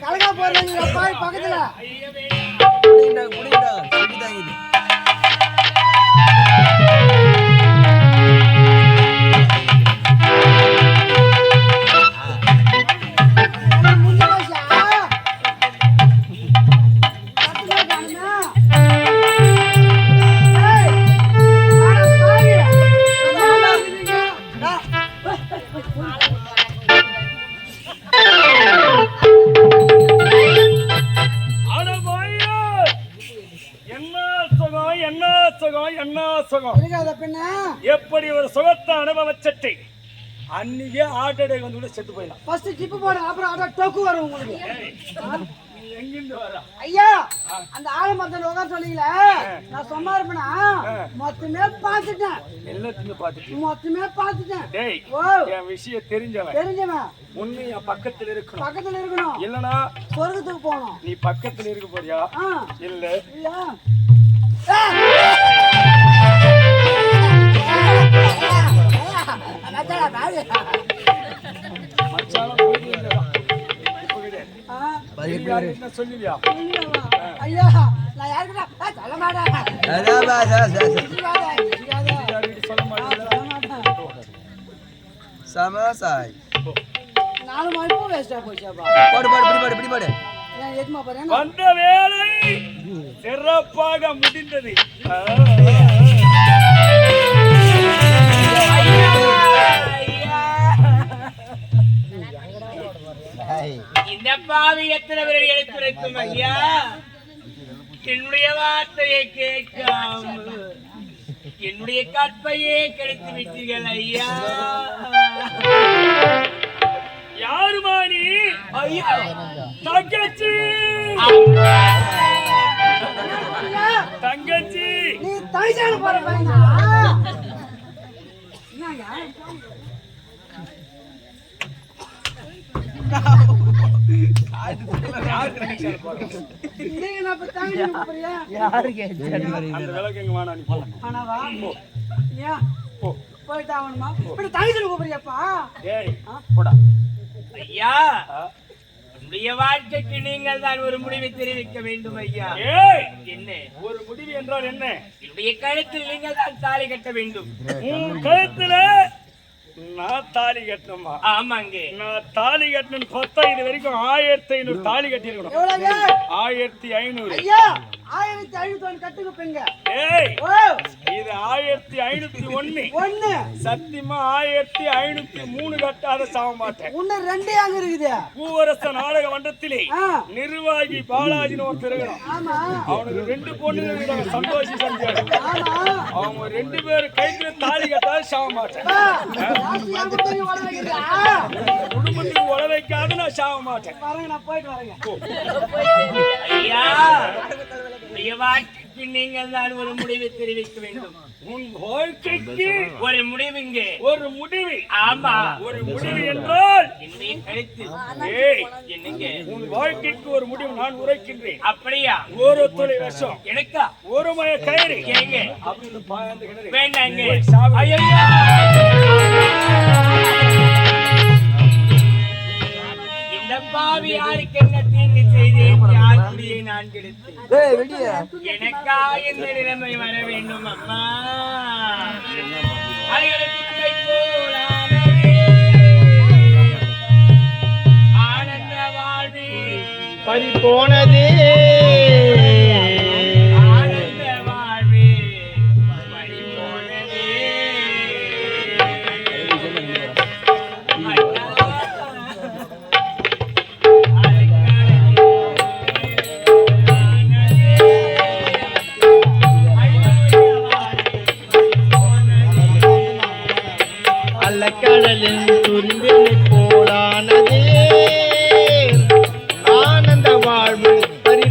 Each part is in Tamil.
கலகா போறீங்க பாய் பக்கத்துல எப்படி ஒரு சுகத்தை அனுபவச்சட்டை அன்னைக்கே ஹார்ட் அட்டாக் வந்து செத்து போயிடலாம். ஃபர்ஸ்ட் ஜிப் போடு, அப்புறம் அட டோக்கு வரும் உங்களுக்கு. எங்கிருந்து வர ஐயா அந்த ஆலமரத்துல உட்கார சொன்னீங்களே, நான் சும்மா இருப்பேனா? மொத்தமே பார்த்துட்டேன். எல்லாத்தையுமே பார்த்துட்டேன். மொத்தமே பார்த்துட்டேன். டேய் என் விஷயம் தெரிஞ்சவன் உண்மை என் பக்கத்துல இருக்கணும். இல்லனா சொர்க்கத்துக்கு போகணும். நீ பக்கத்துல இருக்க போறியா? இல்ல இல்ல சொல்லுவியா? ஐயா நான் யாருக்குடா சொல்ல மாட்டேன். சமசாய் 4 மணிக்கு வேஸ்டா போச்சேப்பா. போடு ஏத்துமா பாரு. வந்த வேலை சிறப்பாக முடிந்தது. இந்த பாவி எத்தனை பேர் எடுத்துரைக்கும் ஐயா, என்னுடைய வார்த்தையை கேட்காமல் என்னுடைய கற்பையே கெடுத்து விட்டீர்கள் ஐயா. யாருமா நீ? ஐயா தங்கச்சி தங்கச்சி நீ தைஜான போற பையனா? என்னங்க நீங்க நான் தாங்க போறியா? யாருக்கு அந்த விளக்கு எங்க வாடா? நீ போ. ஆனாவா ஏன் போ போயிட்டு ஆவணுமா? இப்படி தாங்க போறியாப்பா? டேய் போடா. ஐயா என்னுடைய வாழ்க்கைக்கு நீங்கள் தான் ஒரு முடிவை தெரிவிக்க வேண்டும் ஐயா. ஏய் என்ன ஒரு முடிவு என்றால் என்ன? என்னுடைய கழுத்தில் நீங்கள் தான் தாலி கட்ட வேண்டும். உன் கழுத்துல நான் தாலி கட்டணுமா? ஆமாங்க. நான் தாலி கட்டணும் பார்த்தா இது வரைக்கும் 1500 தாலி கட்டி இருக்கணும். எவ்வளவு? 1500. ஐயா 1501 கட்டுங்க பெங்க. ஏய் ஓ இது 1501. ஒண்ணு சத்தியமா 1503 கட்டாத சாக மாட்டேன். உன்ன ரெண்டே அங்க இருக்குது. பூவரச நாடக மன்றத்திலே நிர்வாகி பாலாஜின்னு ஒருத்தர் இருக்கான். ஆமா அவனுக்கு 2 பொண்ணுங்க இருக்காங்க. சந்தோஷி சந்தியா. ஆமா அவங்க 2 பேரும் கைத்துல தாலி கட்டாத சாக மாட்டேன். குடும்பத்துக்கு உழ வைக்காத நான் சாக மாட்டேன். பாருங்க நான் போயிட்டு வரேங்க. ஐயா என்னுடைய வாழ்க்கைக்கு நீங்கள் தான் ஒரு முடிவை தெரிவிக்க வேண்டும். உன் வாழ்க்கைக்கு ஒரு முடிவுங்க. ஒரு முடிவு? ஆமா ஒரு முடிவு என்றால் என்னுடைய கழுத்து. ஏய் என்னங்க உன் வாழ்க்கைக்கு ஒரு முடிவு நான் உரைக்கின்றேன். அப்படியா? ஒரு துளி விஷம் எனக்கா? ஒரு மய கயிறு ஏங்க அப்படின்னு பாய்ந்து கிணறு. வேண்டாங்க. ஐயா இந்த பாவி யாருக்கு என்ன தீங்கு செய்தேன்? யாருடைய நான் கெடுத்தேன்? எனக்கா இந்த நிலைமை வர வேண்டும் அம்மா? அலைகளுக்கு போலானதே ஆனந்த வாழ்வே பறிபோனதே. ஆனந்த வாழ்வே பறிபோனதே. கடலில் துரும்பினை போலானதே ஆனந்த வாழ்வு பறி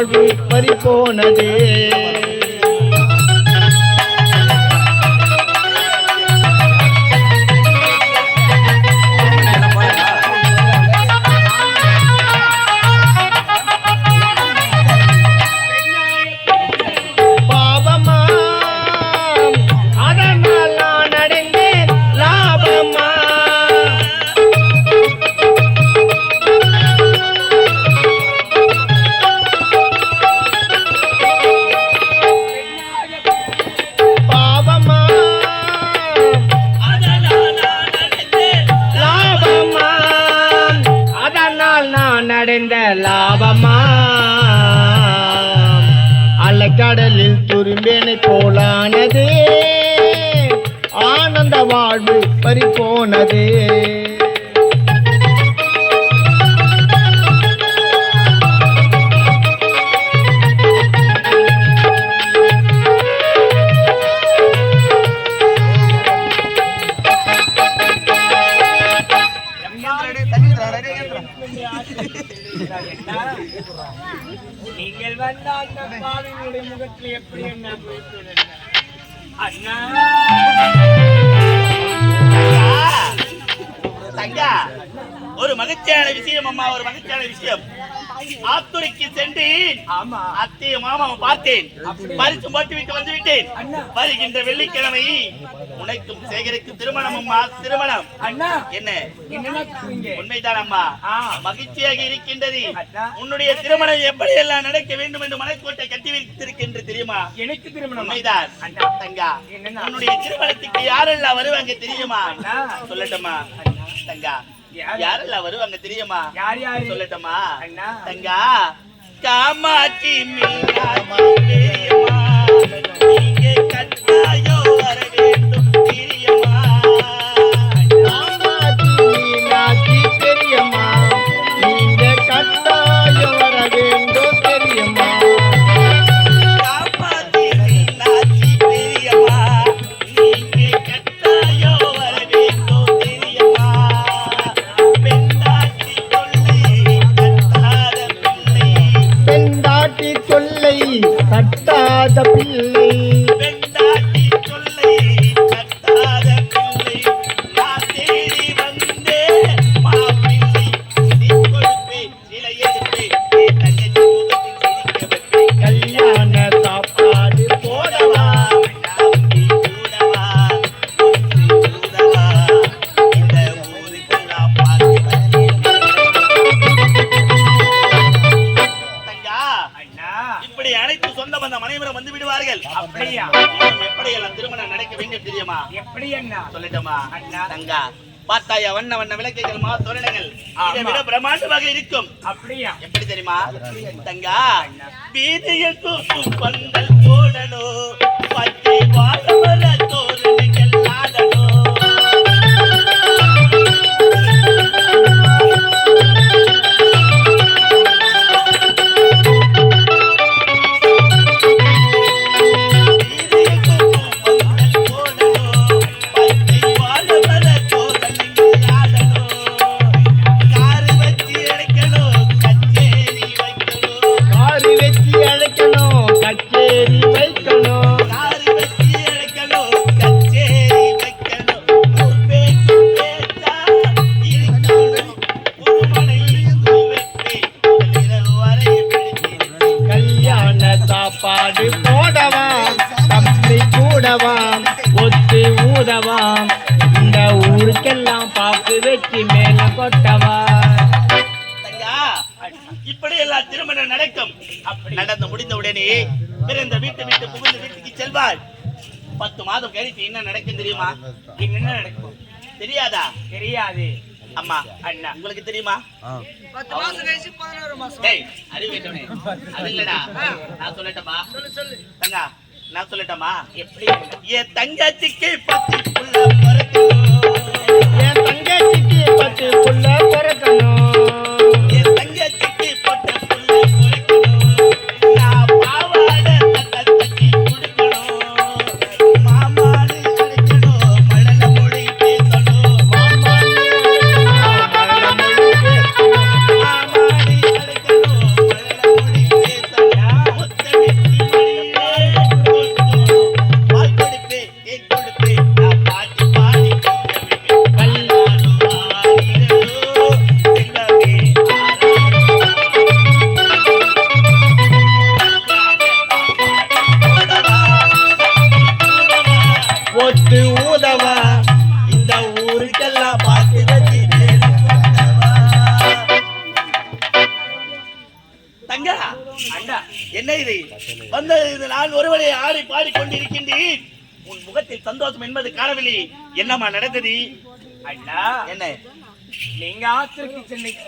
வாழ்வு பறிபோனதே. லாபமா அலைக்கடலில் துரும்பேனை போலானதே, ஆனந்த வாழ்வு பறிபோனதே. நீங்கள் வந்த அந்த பாவினுடைய முகத்தில் எப்படி என்ன அண்ணா தங்கா, ஒரு மகிழ்ச்சியான விஷயம் அம்மா, ஒரு மகிழ்ச்சியான விஷயம். ஆத்துறைக்கு சென்று அத்தைய மாமாவை பார்த்தேன், பரிசு போட்டு விட்டு வந்து விட்டேன். வருகின்ற வெள்ளிக்கிழமை உனக்கும் சேகரிக்கும் திருமணம் அம்மா, திருமணம். அண்ணா என்ன உண்மைதான் அம்மா, மகிழ்ச்சியாக இருக்கின்றது. உன்னுடைய திருமணம் எப்படி எல்லாம் நடக்க வேண்டும் என்று மனக்கோட்டை கட்டி வைத்திருக்கின்ற தெரியுமா? எனக்கு திருமணம் உண்மைதான் தங்கா. உன்னுடைய திருமணத்துக்கு யாரெல்லாம் வருவாங்க தெரியுமா? சொல்லட்டுமா தங்கா? யாரெல்லாம் வருவாங்க தெரியுமா? யார் யார் சொல்லட்டுமா அண்ணா? தங்கா, காமாட்சி மீனாட்சி தெரியுமா? நீங்க கட்டாயம் வர வேண்டும் தெரியுமா? காமாட்சி மீனாட்சி தெரியுமா? நீங்க கட்டாயம் வர வேண்டும் தெரியுமா? காமாட்சி மீனாட்சி தெரியுமா? நீங்க கட்டாயம் வர வேண்டும் தெரியுமா? பெண்டாட்டி சொல்லை கட்டாத பிள்ளை, பெண்டாட்டி சொல்லை கட்டாத பிள்ளை, நான் தேடி வந்தே மாப்பிள்ளை, நீ கொடுப்பேன் சிலை எடுப்பேன், நீ தங்கச்சி முகத்தில் சிரிக்க வைப்பேன். கல்யாண சாப்பாடு போடவா நம்பி கூடவா ஒன்று கூடவா, இந்த ஊருக்கெல்லாம் பார்த்து இப்படி அனைத்து சொந்த பந்த அனைவரும் வந்து விடுவார்கள். அப்படியா? எப்படி எல்லாம் திருமணம் நடக்க வேண்டும் தெரியுமா? எப்படி அண்ணா? சொல்லட்டுமா தங்கா? பார்த்தாயா வண்ண வண்ண விளக்குகள், மா தோரணங்கள் இதை விட பிரம்மாண்டமாக இருக்கும். அப்படியா? எப்படி தெரியுமா தங்கா? வீதியில் தூக்கும் பந்தல் போடணும், பச்சை வாழவர தோரணங்கள் ஆடணும். கச்சேரி வைக்கணும், கல்யாண சாப்பாடு போடவா, தம்பி கூடவா, ஒத்து ஊதவா, இந்த ஊருக்கெல்லாம் பாக்கு வச்சு மேல கொட்டவா. இப்படி எல்லாம் திருமணம் நடக்கும். நடந்து முடிந்த உடனே பிறந்த வீட்டு விட்டு புகுந்து வீட்டுக்கு செல்வாள். 10 மாதம் கழித்து என்ன நடக்கும் தெரியுமா? என்ன நடக்கும் தெரியாதா? தெரியாது அம்மா. அண்ணா உங்களுக்கு தெரியுமா? 10 மாசம் கழிச்சு 11 மாசம். டேய் அறிவு கேட்டவனே, அது இல்லடா. நான் சொல்லட்டமா? சொல்லு தங்கா, நான் சொல்லட்டமா? எப்படி? என் தங்கச்சிக்கு 10 புள்ள பிறக்கணும், என் தங்கச்சிக்கு 10 புள்ள பிறக்கணும், என் தங்கச்சிக்கு 10 புள்ள பிறக்கணும். நான் பாவாடை தட்டி கொடுக்கணும், மாமாடு அழைக்கணும், மழல மொழி பேசணும், மாமாடு அழைக்கணும், மழல மொழி பேசணும். வந்த நான் ஒருவரை ஆடி பாடிக்கொண்டிருக்கின்றேன். உன் முகத்தில் சந்தோஷம் என்பது காணவில்லை. என்னம்மா நடந்தது? அண்ணா, என்ன? நீங்க ஆத்திற்கு சென்றீங்க.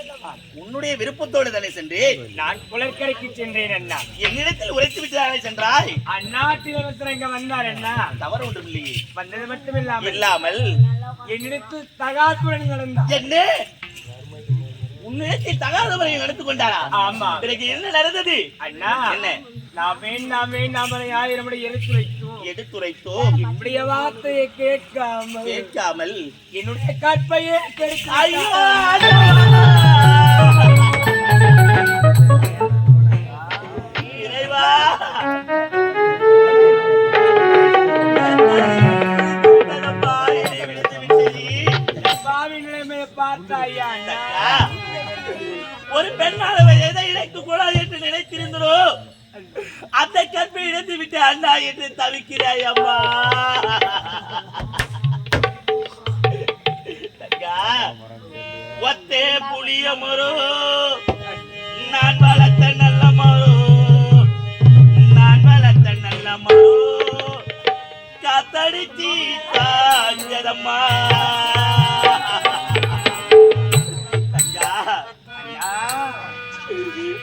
உன்னுடைய விருப்பத்தோடு தானே சென்று? நான் குளக்கரைக்கு சென்றேன் அண்ணா. என்னிடத்தில் உரைத்து விட்டு சென்றாய்? அந்நாட்டில் ஒருத்தர் இங்க வந்தார் அண்ணா. தவறு ஒன்றும் இல்லையே. வந்தது மட்டும் இல்லாமல் என்னிடத்தில் தகாத்துடன் நடந்தார். என்ன? உன்னிடத்தில் தகாத முறையில் நடந்து கொண்டாரா? ஆமா. பிறகு என்ன நடந்தது? அண்ணா, என்ன? நாமே 1000 முறை எடுத்துரைத்தோம். இப்படிய வார்த்தையை கேட்காமல் என்னுடைய கற்பையே ஐயோ! இறைவா! பாவி நிலைமையை பார்த்தாயா? ஒரு பெண்ணானவை எதை இணைக்க கூடாது என்று நினைத்திருந்தோ அந்த கற்பை இணைத்து விட்டு அண்ணா என்று தவிக்கிறாய் அம்மா. ஒத்தே புளிய மரம் நான் வளர்த்த நல்ல மரம், நான் வளர்த்த நல்ல மரம் காத்தடிச்சி தாஞ்சதம்மா.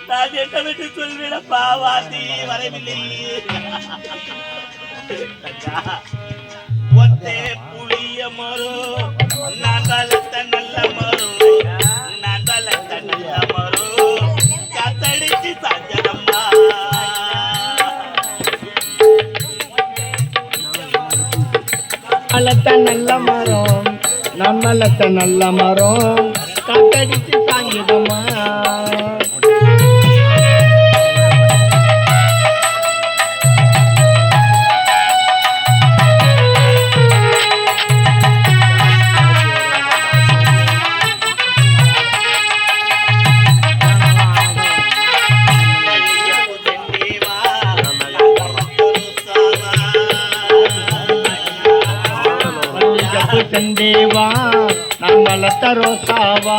நான் என்னவென்று சொல்விடப்பா, வாசி வரவில்லை. ஒத்தே புளிய மரம் நான் வளர்த்த நல்ல மரம், நான் வளர்த்த நல்ல மரம் காத்தடிச்சு சாஞ்சதம்மா. வளர்த்த நல்ல மரம், நான் வளர்த்த நல்ல மரம் காத்தடிச்சு சாங்கிதம்மா. செந்தேவா நான் வளர்த்த ரோசாவா,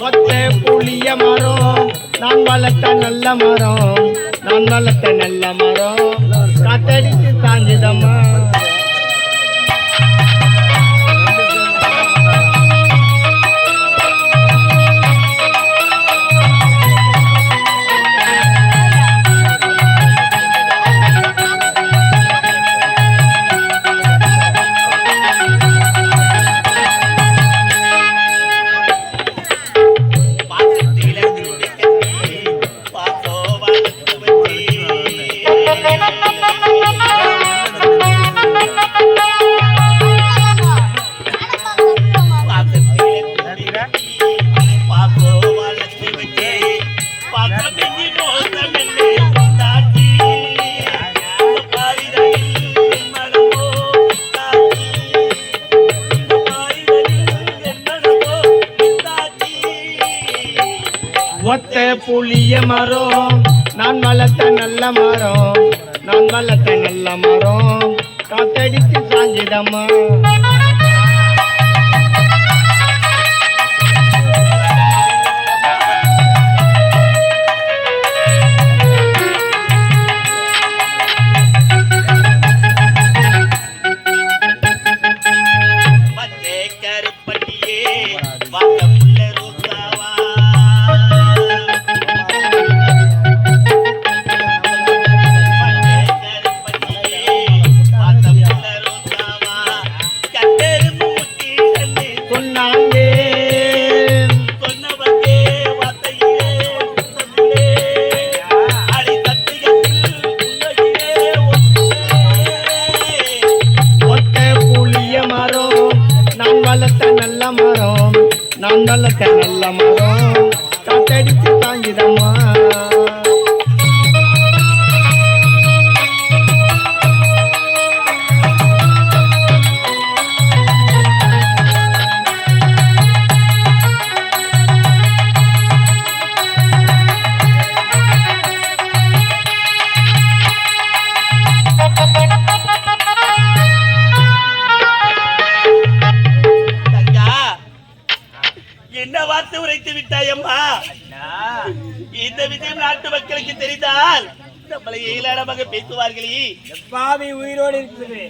ஒத்தே புளிய மரம் நான் வளர்த்த நல்ல மரம், நான் வளர்த்த நல்ல மரம் காத்தடிச்சு சாஞ்சுதம்மா. ஒத்த புளிய மரம் நான் வளர்த்த நல்ல மரம், நான் வளர்த்த நல்ல மரம் காத்தடிச்சு சாஞ்சுதம்மா. நான் வளர்த்த நல்ல மரம் காத்தடிச்சு தாங்கிதம்மா. தங்கா, என்ன வார்த்தை உரைத்து விட்டாய் அம்மா? இந்த விஷயம் நாட்டு மக்களுக்கு தெரிந்தால் நம்மளை ஏளனமாக பேசுவார்களே. பாவி உயிரோடு இருக்குது,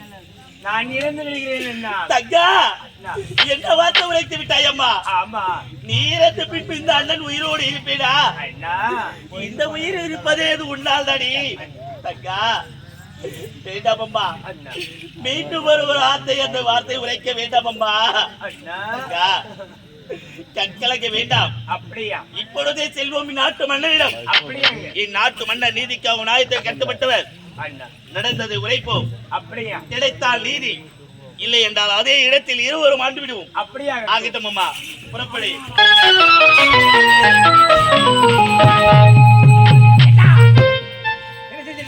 நான் இறந்து விடுகிறேன் என்ன? தங்கா, என்ன வார்த்தை உரைத்து விட்டாய் அம்மா? ஆமா நீ இறந்த பின்பு இந்த அண்ணன் உயிரோடு இருப்பேனா? அண்ணா, இந்த உயிர் இருப்பதே அது உன்னால் தானே. தங்கா, வேண்டாம் அம்மா, மீண்டும் ஒரு வார்த்தை அந்த வார்த்தை உரைக்க வேண்டாம் அம்மா. அண்ணா, தங்கா, கற்கலக்க வேண்டாம். அப்படியா? இப்பொழுதே செல்வோம் நாட்டு மன்னனிடம். அப்படியாங்க? இந்நாட்டு மன்னர் நீதிக்காக நாயத்தை கட்டுப்பட்டவர். அண்ணா, நடந்ததை உரைப்போம். அப்படியா? கிடைத்தால் நீதி, இல்லை என்றால் அதே இடத்தில் இருவரும் ஆண்டு விடுவோம். அப்படியா? ஆகட்டும் அம்மா, புறப்படு.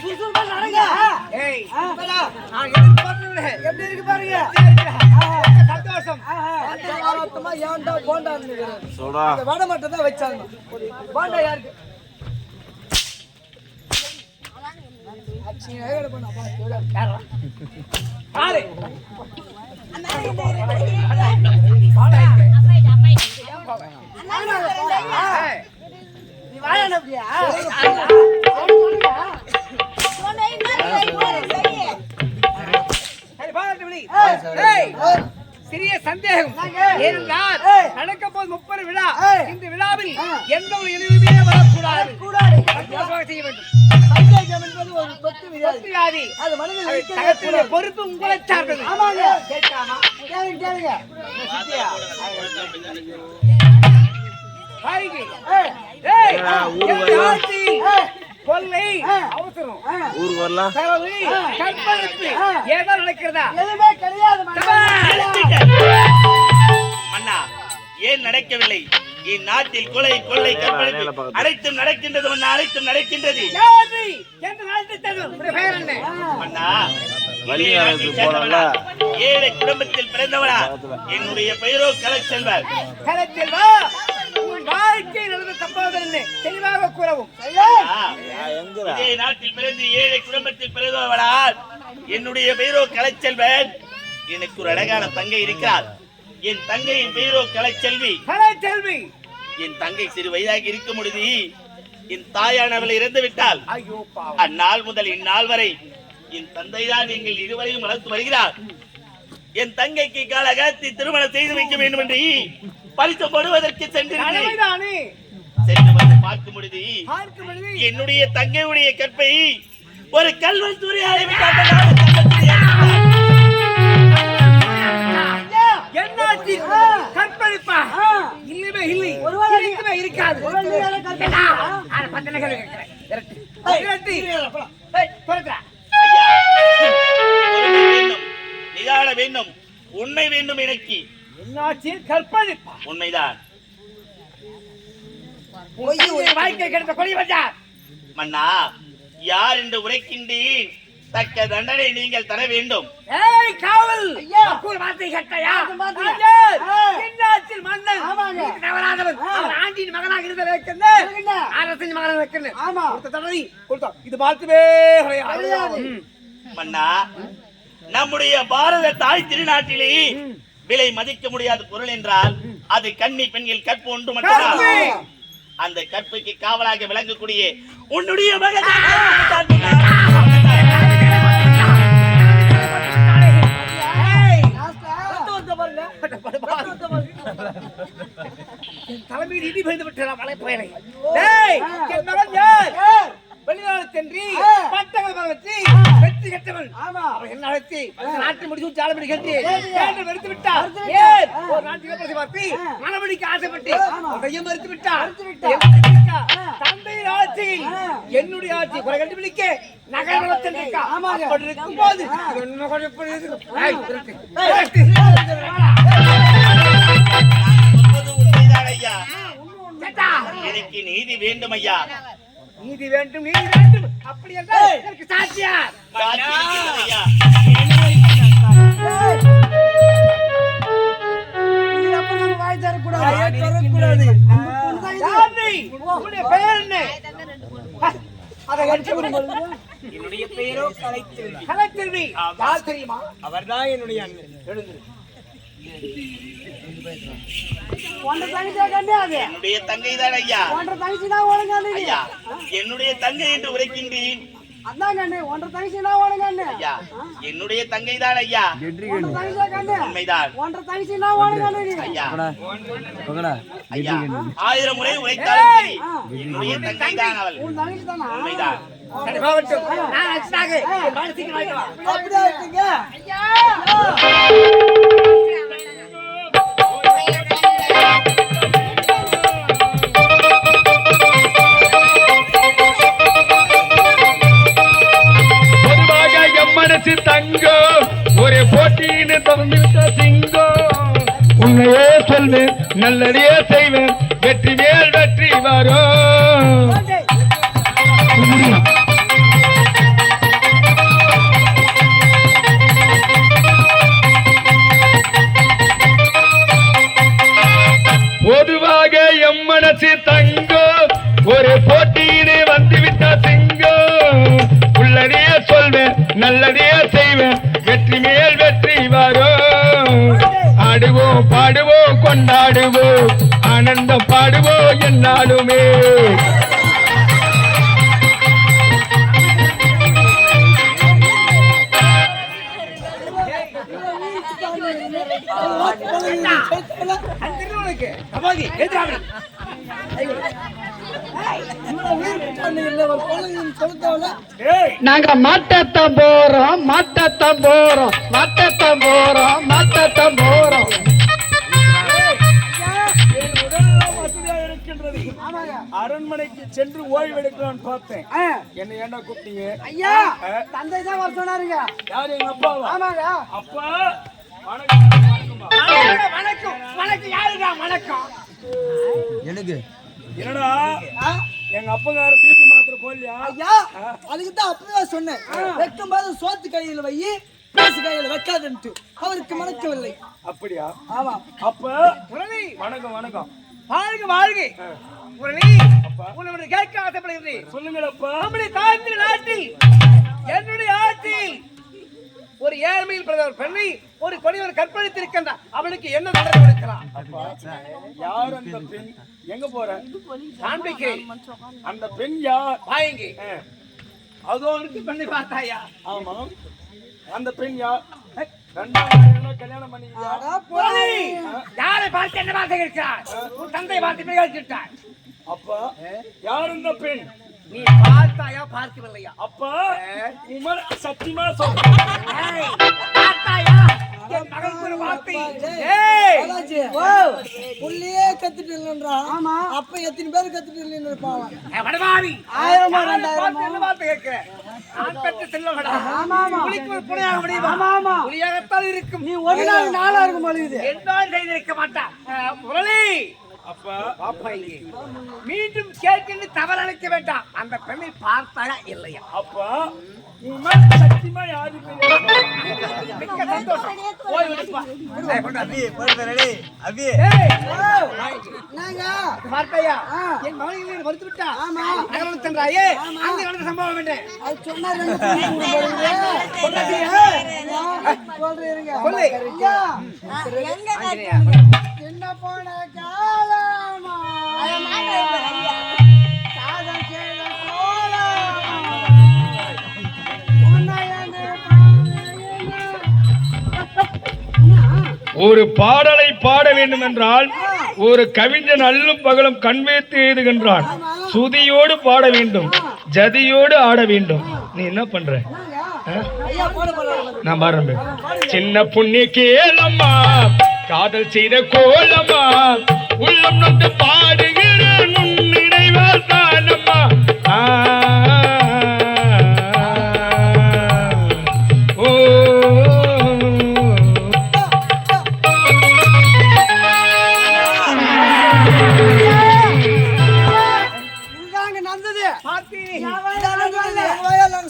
சுறுசுறுப்பா நடங்க. ஏய், நான் எப்படி இருக்கு பாருங்க. சந்தோஷம். அந்த வாரத்தமா ஏன்டா போண்டான்னு அந்த வடை மட்டும் தான் வச்சாங்க. போண்டா யாருக்கு? பாரு, நீ வாழணும் அப்படியா? சரி, பாராட்டு விழி. ஏய், சிறிய சந்தேகம். ஏனென்றால் நடக்க போது 30 விழா. இந்த விழாவில் எந்த ஒரு இழிவுமே வரக்கூடாது. சந்தோஷமாக செய்ய வேண்டும். சந்தேகம் என்பது ஒரு தொத்து வியாதி. அது மனிதன் தகத்துடைய பொறுப்பு உங்களை சார்ந்தது. ஆமாங்க. கேட்காமா? கேளுங்க கேளுங்க. பாருங்க. ஏய், இந்த ஆட்சி கொள்ளை அவசரம் ஊருக்கு வரலாம். செலவு கற்பழிப்பு ஏதோ நடக்கிறதா? எதுவுமே கிடையாது மன்னா, ஏன் நடக்கவில்லை? இந்நாட்டில் கொலை கொள்ளை கற்பழிப்பு அனைத்தும் நடக்கின்றது மன்னா, அனைத்தும் நடக்கின்றது. என்று வாழ்த்துத்தது. உடைய பெயர் என்ன? மன்னா, இளைய நாட்டில் சேர்ந்தவனா, ஏழை குடும்பத்தில் பிறந்தவனா, என்னுடைய பெயரோ கலைச்செல்வர். கலச்செல்வா, உன் வாழ்க்கை நடந்த சம்பவம் என்ன தெளிவாக கூறவும். இதே நாட்டில் பிறந்து ஏழை குடும்பத்தில் பிறந்தவனால் என்னுடைய பெயரோ கலைச்செல்வன். எனக்கு ஒரு அழகான தங்கை இருக்கிறார். என் தங்கையின் பெயரோ கலைச்செல்வி. கலச்செல்வி, என் தங்கை சிறு வயதாக இருக்கும் பொழுது என் தாயானவள் இறந்து விட்டால் ஐயோ பாவம். அந்நாள் முதல் இந்நாள் வரை என் தந்தை தான் எங்கள் இருவரையும் வளர்த்து வருகிறார். என் தங்கைக்கு காலகாலத்தை திருமணம் செய்து வைக்க வேண்டும் என்று பரிசப்படுவதற்கு சென்று கடமைதானே. சென்று வந்து பார்க்கும் பொழுது பார்க்கும் பொழுது என்னுடைய தங்கையுடைய கற்பை ஒரு கல்வன் சூரியாரை என்னாச்சு? கற்பழிப்பா? இல்லவே இல்லை, இருக்கவே இருக்காது. ஆனா பத்தனை கேள்வி கேட்கிறேன். விரட்டு. விரட்டு. ஏய், போடுடா. ஐயா, பொறுமை வேண்டும், நிதான வேண்டும், உண்மை வேண்டும். எனக்கு என்னாச்சு? கற்பழிப்பா? உண்மைதான் வாழ்க்கை கிடைத்த கொடி வந்தார் மன்னா. யார் என்று உரைக்கின்றேன், தக்க தண்டனை நீங்கள் தர வேண்டும். ஏய் காவல், ஐயா. கூறு வார்த்தை கேட்டாயா? மாத்தியா? என்னாச்சு? மன்னன் ஆமாங்க. நீதி தவறாதவன். அவன் ஆண்டியின் மகனாக இருந்ததை இருக்குங்க. அரசின் மகனாக இருக்கிறேன். ஆமா. கொடுத்த தண்டனை கொடுத்தோம். இது வாழ்த்துவே கிடையாது. மன்னா, நம்முடைய பாரத தாய் திருநாட்டிலே விலை மதிக்க முடியாத பொருள் என்றால் அது கன்னி பெண்கள் கற்பு ஒன்று மட்டும்தான். அந்த கற்புக்கு காவலாக விளங்கக்கூடிய உன்னுடைய மகன் தலைமையில் இடி பெய்து விட்டு மலை போயலை. என் மகன் யார்? வெளிநாடு சென்று பட்டங்கள் வச்சு வெற்றி கட்டவன். அவன் என்ன அழைத்து நாட்டு முடிச்சு ஜாலமடி கட்டி வெறுத்து விட்டார். ஏன் ஒரு நாட்டுக்கு பார்த்து மனமடிக்கு ஆசைப்பட்டு அதையும் மறுத்து விட்டார். தந்தை ஆட்சியில் என்னுடைய ஆட்சி குறை கண்டுபிடிக்க நகரம் சென்றிருக்கா. அப்படி இருக்கும் போது என்ன குழப்பம் இது? உண்மைதான் ஐயா. எனக்கு நீதி வேண்டும் ஐயா. நீதி வேண்டும், நீதி வேண்டும். அப்படி என்றால் எனக்கு சாட்சியார் சாட்சி இருக்கிறது ஐயா. வாய் தரக்கூடாது. உன்னுடைய பெயர் என்ன? அதை அடிச்சு விடுங்க. என்னுடைய பெயரோ கலைச்செல்வி. கலைச்செல்வி யார் தெரியுமா? அவர்தான் என்னுடைய அண்ணன். எழுந்து. ஒன்ற தங்கச்சியா கண்ணு அது? என்னுடைய தங்கை தான் ஐயா. ஒன்ற தங்கச்சினா ஒழுங்கா ஐயா, என்னுடைய தங்கை என்று உரைக்கின்றேன். அதான் கண்ணு, ஒன்ற தங்கச்சினா ஒழுங்கா ஐயா, என்னுடைய தங்கை தான் ஐயா. ஒன்ற தங்கச்சியா கண்ணு? உண்மைதான் ஒன்ற தங்கச்சினா ஒழுங்கா ஐயா. ஐயா, 1000 முறை உரைத்தாலும் சரி, என்னுடைய தங்கை தான் அவள். உன் தங்கச்சி தானா? உண்மைதான். சரி, போகட்டும். நான் அடிச்சாக. பாடு சீக்கிரம் வாங்கிட்டு வா. அப்படியே இருக்கீங்க ஐயா. பொதுவாக எம்மனசு தங்கம் ஒரு போட்டின்னு திறந்து விட்ட சிங்கம். உன்னையே சொல்வேன், நல்லதையே செய்வேன், வெற்றி மேல் வெற்றி வரும். பொதுவாக எம்மனசு தங்கம் ஒரு போட்டியிலே வந்துவிட்ட சிங்கம். உள்ளதையே சொல்வேன், நல்லதையே செய்வேன், வெற்றி மேல் வெற்றி வரும். ஆடுவோம் பாடுவோம் கொண்டாடுவோம், ஆனந்தம் பாடுவோம் என்னாலுமே. உனக்கு கபாதி எதிராக நாங்க மாட்டத்தான் போறோம், மாட்டத்தான் போறோம், மாட்டத்தான் போறோம், மாட்டத்தான் போறோம். என் உடலெல்லாம் வசதியா இருக்கின்றது. அரண்மனைக்கு சென்று ஓய்வெடுக்கலாம்னு பார்த்தேன். என்ன ஏண்டா கூப்பிட்டீங்க? ஐயா, தந்தை தான் வர சொன்னாருங்க. யாரு? எங்க அப்பாவா? ஆமாங்க. அப்பா வணக்கம். வணக்கம். வணக்கம் யாருடா வணக்கம்? என்னடா எங்க அப்பங்கார பிபி மாத்திரை போடலையா? ஐயா, அதுக்கு தான் அப்பவே சொன்னேன், வைக்கும் போது சோத்து கையில வை, பேசு கையில வைக்காதுன்ட்டு. அவருக்கு மனக்கவில்லை. அப்படியா? ஆமா. அப்ப முரளி வணக்கம் வணக்கம். வாழ்க வாழ்க. முரளி உன்னை கேட்க ஆசைப்படுகிறேன். சொல்லுங்களப்பா. நம்முடைய தாய்த்தின் நாட்டில் என்னுடைய ஆட்சியில் ஒரு ஏழ்மையில் பிறந்த ஒரு பெண்ணை ஒரு கொடியவர் கற்பழித்திருக்கின்றான். அவனுக்கு என்ன தண்டனை கொடுக்கலாம்? யார் அந்த பெண்? எங்க போற? காண்பிக்கிறேன். அந்த பெண் யார்? வாயங்கி அதோ இருக்கு பெண்ணை பார்த்தாயா? ஆமா. அந்த பெண் யார்? ரெண்டாவது கல்யாணம் பண்ணிக்கியா? முரளி யாரை பார்த்து என்ன பார்த்து இருக்கிறார்? உன் தந்தை பார்த்து நிகழ்ச்சிட்டார். அப்பா யார் இந்த பெண்? நீ பார்த்தாயா பார்க்கவில்லையா? அப்பா உமர் சத்தியமா சொல்றேன். பார்த்தாயா? என் மகளுக்கு ஒரு வார்த்தை. புள்ளியே கத்துட்டு இல்லைன்றா. ஆமா. அப்ப எத்தனை பேர் கத்துட்டு இல்லைன்னு இருப்பாங்க. வடவாரி 1000 2000 என்ன வார்த்தை கேட்கிறேன்? நான் பெற்ற செல்லவடா. ஆமா ஆமா. புலிக்கு ஒரு புலியாக முடியுமா? ஆமா ஆமா. புலியாகத்தான் இருக்கும். நீ ஒரு நாள் நாளா இருக்கும் பொழுது என்னால் செய்திருக்க மாட்டான். முரளி அப்பா பாப்பா இங்கே மீண்டும் கேட்கின்ற தவறு அழைக்க வேண்டாம். அந்த பெண்ணை பார்த்தாயா இல்லையா? அப்பா உமர் சத்தியமா யாரு தெரியாது. மிக்க சந்தோஷம். போய் விடுப்பா. நாங்க பார்த்தாயா? என் மகனை மறுத்து விட்டா. ஆமா. நகரம் சென்றாயே அங்க நடந்த சம்பவம் என்ன? அது சொன்னாரு. சொல்றீங்க. சொல்லு. ஐயா, என்ன போன காலமா காதல் செய்த கோலமா ஒரு பாடலை பாட வேண்டும் என்றால் ஒரு கவிஞன் அல்லும் பகலும் கண் வைத்து எழுதுகின்றான். சுதியோடு பாட வேண்டும், ஜதியோடு ஆட வேண்டும். நீ என்ன பண்ற? நான் பாடுறேன். சின்ன புண்ணி கேளம்மா, காதல் செய்த கோலமா, உள்ளம் நொந்து பாடுகிற நுண்ணினைவால் தானம்மா.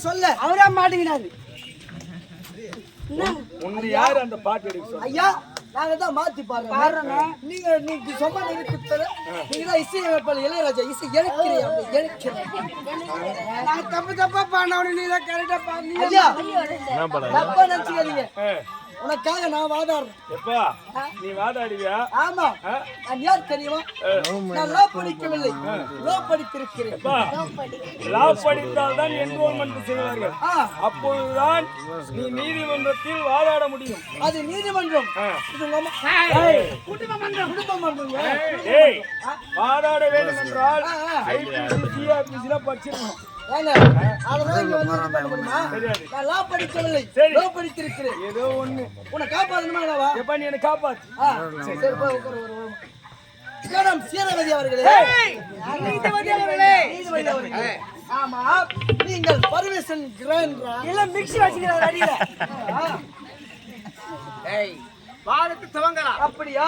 சொல்ல அவரா மாட்டீங்கன்னாரு. உன்னை யாரு அந்த பாட்டு எடுக்க சொன்னா? ஐயா, நாங்க தான் மாத்தி பாடுறோம். நீங்க சொன்ன நீங்க தான் இசை அமைப்பாளர் இளையராஜா இசை எழுக்கிறேன். நான் தப்பா பாடினவனு நீ தான் கரெக்டா பாடுனீங்க. ஐயா தப்பா நினைச்சுக்காதீங்க. உனக்காக நான் வாதாடுறேன். எப்பா நீ வாதாடுவியா? ஆமா நான் யார் தெரியுமா? நான் லா படிக்கவில்லை, லோ படித்திருக்கிறேன். லா படித்தால் தான் என்ரோல்மெண்ட் செய்வார்கள். அப்பொழுதுதான் நீ நீதிமன்றத்தில் வாதாட முடியும். அது நீதிமன்றம், இது குடும்ப மன்றம். வாதாட வேண்டும் என்றால் ஐபிசி ஆபீஸ்ல படிச்சிருக்கணும். லா படிக்கவில்லை, லோ படித்திருக்கிறேன். ஏதோ ஒண்ணு உன்னை காப்பாற்றணுமா? எப்ப நீ என்ன காப்பாத்து. சீரவதி அவர்களே, ஆமா நீங்கள் பர்மிஷன் எல்லாம் மிக்ஸி வச்சுக்கிறார் அடியில. வாதத்தை துவங்கலாம். அப்படியா?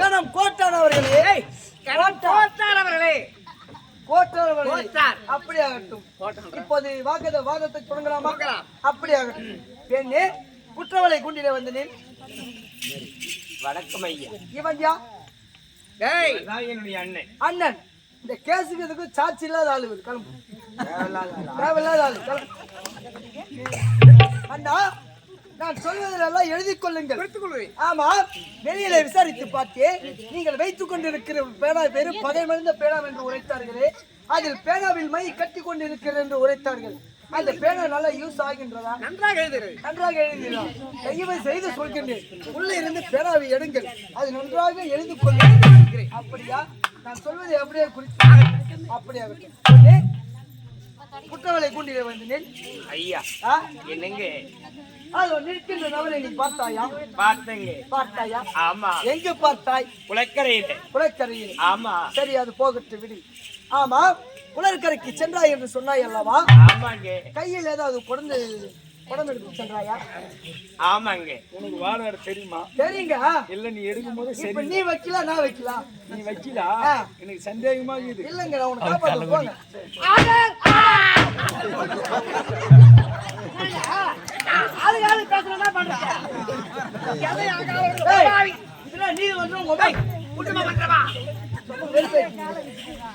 கணம் கோட்டான் அவர்களே, அப்படி ஆகட்டும். இப்போது வாதத்தை தொடங்கலாமா? அப்படி ஆகட்டும். பெண்ணே, குற்றவாளி குண்டிலே வந்தேன். வணக்கம் ஐயா. இவன் யா? என்னுடைய அண்ணன். அண்ணன். இந்த கேஸுக்கு இதுக்கு சாட்சி இல்லாத ஆளு. கிளம்பு. தேவையில்லாத ஆளு. அண்ணா, நான் சொல்வதெல்லாம் எழுதிக் கொள்ளுங்கள். ஆமா, வெளியில விசாரித்து பார்த்தேன். நீங்கள் வைத்துக் கொண்டிருக்கிற பேனா பேரு பகை மருந்த பேனா என்று உரைத்தார்களே, அதில் பேனாவில் மை கட்டி கொண்டிருக்கிறது என்று உரைத்தார்கள். அந்த பேனா நல்லா யூஸ் ஆகின்றதா? நன்றாக எழுதுகிறது. நன்றாக எழுதுகிறோம். கையை செய்து சொல்கின்றேன். உள்ள இருந்து பேனாவை எடுங்கள், அது நன்றாக எழுதி கொள்கிறேன். அப்படியா? நான் சொல்வதை அப்படியே குறித்து அப்படியா? குற்றவாளி கூண்டிலே வந்தேன். ஐயா என்னங்க அது நிற்கின்ற நபரை நீ பார்த்தாயா? பார்த்தங்க. பார்த்தாயா? ஆமா. எங்க பார்த்தாய்? குளக்கரையில. குளக்கரையில். ஆமா. சரி, அது போகட்டு விடு. ஆமா, குளக்கரைக்கு சென்றாய் என்று சொன்னாய் அல்லவா? ஆமாங்க. கையில் ஏதாவது குடம் எடுத்து சென்றாயா? ஆமாங்க. உனக்கு வாதாட தெரியுமா? தெரியுங்க. இல்ல நீ எடுக்கும் போது இப்ப நீ வைக்கல, நான் வைக்கலாம். நீ வைக்கலா? எனக்கு சந்தேகமா இருக்குது. இல்லங்க, நான் உனக்கு காப்பாத்த போங்க.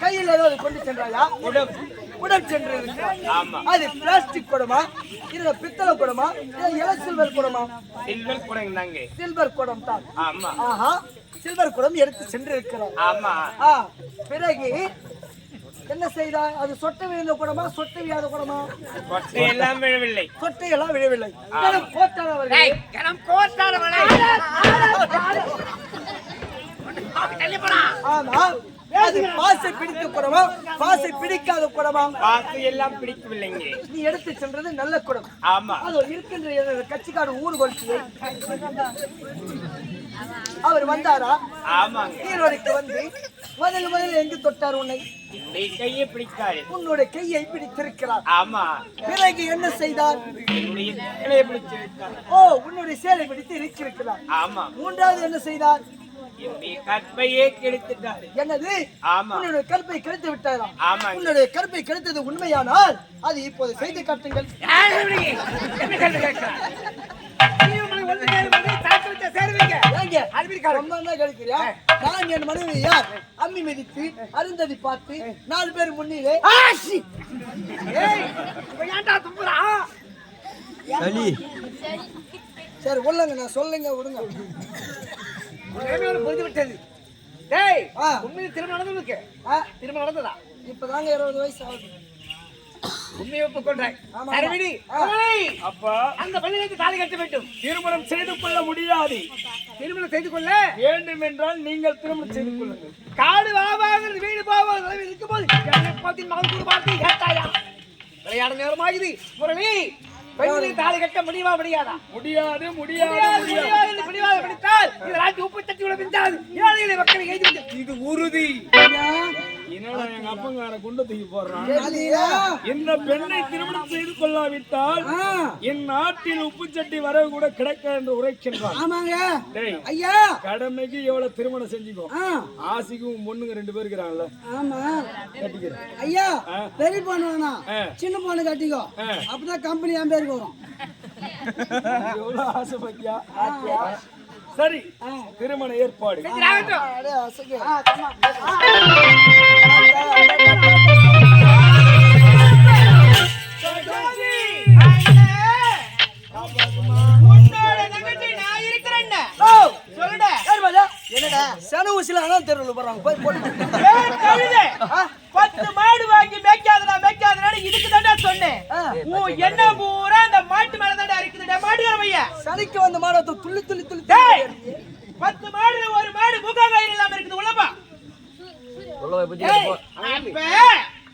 கையில் ஏதாவது கொண்டு சென்றாயா? குடம் சென்று. அது பிளாஸ்டிக் குடமா, இல்ல பித்தளை குடமா, இல்ல சில்வர் குடமா? சில்வர் குடம் தாங்க. சில்வர் குடம் தான். ஆமா. ஆஹா, சில்வர் குடம் எடுத்து சென்று இருக்கிறோம். ஆமா. பிறகு என்ன செய்தாய்? அது சொட்டை விழுந்த குடமா, சொட்டை விழாத குடமா? சொட்டை எல்லாம் விழவில்லை. சொட்டை எல்லாம் விழவில்லை. கோட்டானவர்களே, ஆமா, அது பாசை பிடித்த குடமா, பாசை பிடிக்காத குடமா? பாசை எல்லாம் பிடிக்கவில்லைங்க. நீ எடுத்து சென்றது நல்ல குடம். ஆமா. அது இருக்கின்ற கட்சிக்கார ஊர் கொள்கையை அவர் வந்தாரா? ஆமாங்க. ஈரோடுக்கு வந்து முதல்ல எங்கு தொட்டார் உன்னை? கையை பிடித்தாரு. உன்னுடைய கையை பிடித்திருக்கிறார். ஆமா. பிறகு என்ன செய்தார்? சேலையை பிடிச்சிருக்கார். ஓ, உன்னுடைய சேலை பிடித்து இருக்கிறார். ஆமா. மூன்றாவது என்ன செய்தார்? கற்பையே கெடுத்துட்டாரு. என்னது? ஆமா. உன்னுடைய கற்பை கெடுத்து விட்டாரா? ஆமா. உன்னுடைய கற்பை கெடுத்தது உண்மையானால் அது இப்போது செய்து காட்டுங்கள். நான் என் மனைவி யார் அம்மி மிதித்து அருந்ததி பார்த்து 4 பேர் முன்னிலே சரி உள்ளங்க, நான் சொல்லுங்க விடுங்க. புரிந்து விட்டது. உண்மையில் திருமணம் நடந்ததுக்கு திருமணம் நடந்ததா? இப்பதாங்க 20 வயசு ஆகுது. உண்மையை ஒப்புக்கொண்டாய். அப்பா, அந்த பள்ளிகளுக்கு தாலி கட்ட வேண்டும். திருமணம் செய்து கொள்ள முடியாது. திருமணம் செய்து கொள்ள வேண்டும் என்றால் நீங்கள் திருமணம் செய்து கொள்ளுங்கள். காடு வாவாகிறது, வீடு போவாகிறது இருக்கும்போது மகன் கூட பார்த்து கேட்டாயா? விளையாட நேரமாகுது. முரளி, பெண்களுக்கு தாலி கட்ட முடியுமா? முடியாதா? முடியாது. பிடித்தால் இது ராஜ்ய உப்பு தட்டியோட பிந்தாது. ஏழைகளை மக்களை கைது. இது உறுதி. என்னடா எங்க அப்பங்கார குண்டு தூக்கி போடுறான். இந்த பெண்ணை திருமணம் செய்து கொள்ளாவிட்டால் என் நாட்டில் உப்பு சட்டி வரவு கூட கிடைக்க என்று உரைக்கின்றான். ஆமாங்க ஐயா, கடமைக்கு எவ்வளவு திருமணம் செஞ்சுக்கோ. ஆசிக்கும் பொண்ணுங்க 2 பேர் இருக்கிறாங்கல்ல. ஆமா, கட்டிக்கிறேன் ஐயா. பெரிய பொண்ணு வேணாம், சின்ன பொண்ணு கட்டிக்கோ. அப்பதான் கம்பெனி என் பேருக்கு வரும். எவ்வளவு ஆசை பத்தியா? சரி, திருமண ஏற்பாடு. அடே, அசைக்கு. என்னடா சன ஊசில அதான் தெருவில் போறாங்க போய் போட்டு 10 மாடு வாங்கி மேய்க்காதடா இதுக்கு தான்டா சொன்னேன். உன் என்ன பூரா அந்த மாட்டு மேல தான்டா இருக்குதுடா மாடுகார பையா. சனிக்கு வந்த மாடத்தை துள்ளி துள்ளி துள்ளி டேய் 10 மாடுல ஒரு மாடு முகங்கயிறு இல்லாம இருக்குது உள்ளப்பா.